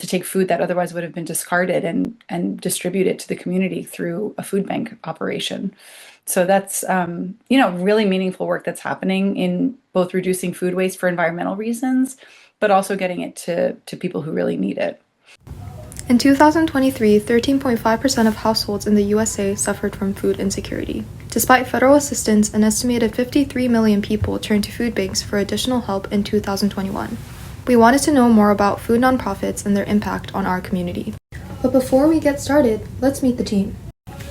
take food that otherwise would have been discarded and distribute it to the community through a food bank operation. So that's, really meaningful work that's happening in both reducing food waste for environmental reasons, but also getting it to people who really need it. In 2023, 13.5% of households in the USA suffered from food insecurity. Despite federal assistance, an estimated 53 million people turned to food banks for additional help in 2021. We wanted to know more about food nonprofits and their impact on our community. But before we get started, let's meet the team.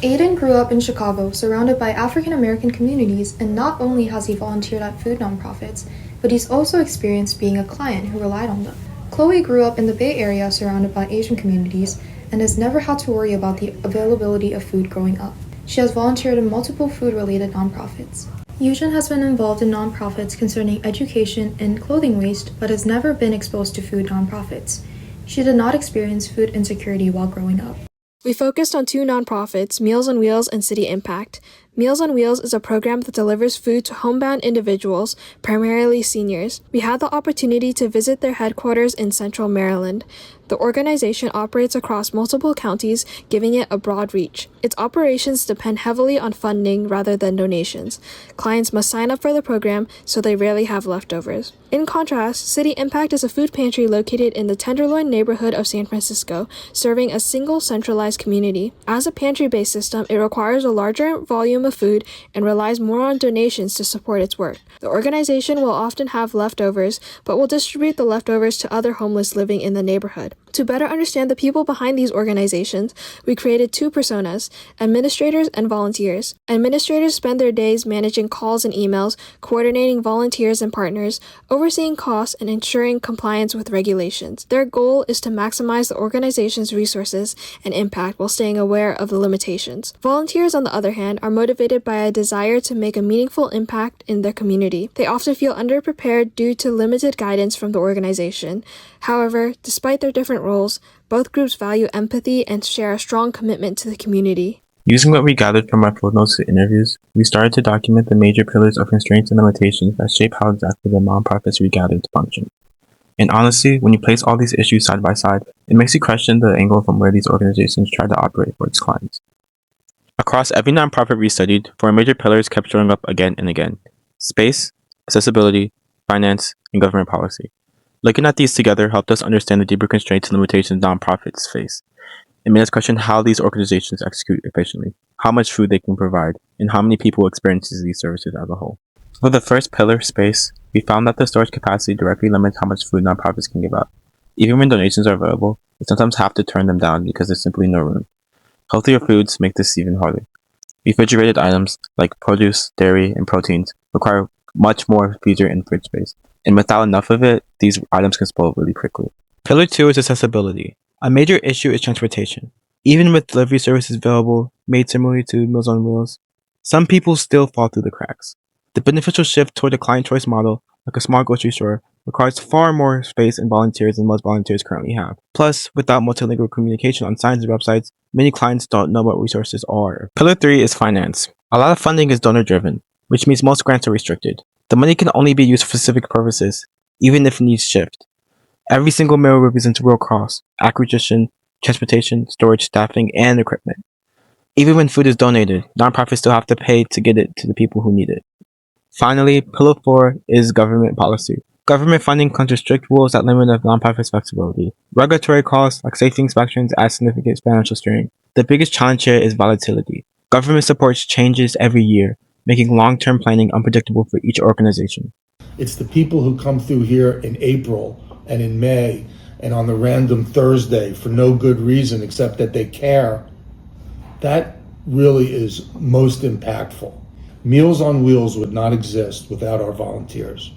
Aydenn grew up in Chicago, surrounded by African American communities, and not only has he volunteered at food nonprofits, but he's also experienced being a client who relied on them. Chloe grew up in the Bay Area surrounded by Asian communities and has never had to worry about the availability of food growing up. She has volunteered in multiple food-related nonprofits. Yoojin has been involved in nonprofits concerning education and clothing waste, but has never been exposed to food nonprofits. She did not experience food insecurity while growing up. We focused on two nonprofits, Meals on Wheels and City Impact. Meals on Wheels is a program that delivers food to homebound individuals, primarily seniors. We had the opportunity to visit their headquarters in Central Maryland. The organization operates across multiple counties, giving it a broad reach. Its operations depend heavily on funding rather than donations. Clients must sign up for the program, so they rarely have leftovers. In contrast, City Impact is a food pantry located in the Tenderloin neighborhood of San Francisco, serving a single centralized community. As a pantry-based system, it requires a larger volume of food and relies more on donations to support its work. The organization will often have leftovers, but will distribute the leftovers to other homeless living in the neighborhood. To better understand the people behind these organizations, we created two personas, administrators and volunteers. Administrators spend their days managing calls and emails, coordinating volunteers and partners, overseeing costs, and ensuring compliance with regulations. Their goal is to maximize the organization's resources and impact while staying aware of the limitations. Volunteers, on the other hand, are motivated by a desire to make a meaningful impact in their community. They often feel underprepared due to limited guidance from the organization. However, despite their different roles, both groups value empathy and share a strong commitment to the community. Using what we gathered from our field notes and interviews, we started to document the major pillars of constraints and limitations that shape how exactly the nonprofits we gathered function. And honestly, when you place all these issues side by side, it makes you question the angle from where these organizations try to operate for its clients. Across every nonprofit we studied, four major pillars kept showing up again and again: space, accessibility, finance, and government policy. Looking at these together helped us understand the deeper constraints and limitations nonprofits face. It made us question how these organizations execute efficiently, how much food they can provide, and how many people experiences these services as a whole. For the first pillar, space, we found that the storage capacity directly limits how much food nonprofits can give out. Even when donations are available, they sometimes have to turn them down because there's simply no room. Healthier foods make this even harder. Refrigerated items, like produce, dairy, and proteins, require much more freezer and fridge space. And without enough of it, these items can spoil really quickly. Pillar 2 is accessibility. A major issue is transportation. Even with delivery services available, made similarly to Meals on Wheels, some people still fall through the cracks. The beneficial shift toward a client choice model, like a small grocery store, requires far more space and volunteers than most volunteers currently have. Plus, without multilingual communication on signs and websites, many clients don't know what resources are. Pillar 3 is finance. A lot of funding is donor-driven, which means most grants are restricted. The money can only be used for specific purposes, even if needs shift. Every single meal represents real costs: acquisition, transportation, storage, staffing, and equipment. Even when food is donated, nonprofits still have to pay to get it to the people who need it. Finally, Pillar 4 is government policy. Government funding comes with strict rules that limit a nonprofit's flexibility. Regulatory costs, like safety inspections, add significant financial strain. The biggest challenge here is volatility. Government support changes every year, making long-term planning unpredictable for each organization. It's the people who come through here in April and in May and on the random Thursday for no good reason except that they care. That really is most impactful. Meals on Wheels would not exist without our volunteers.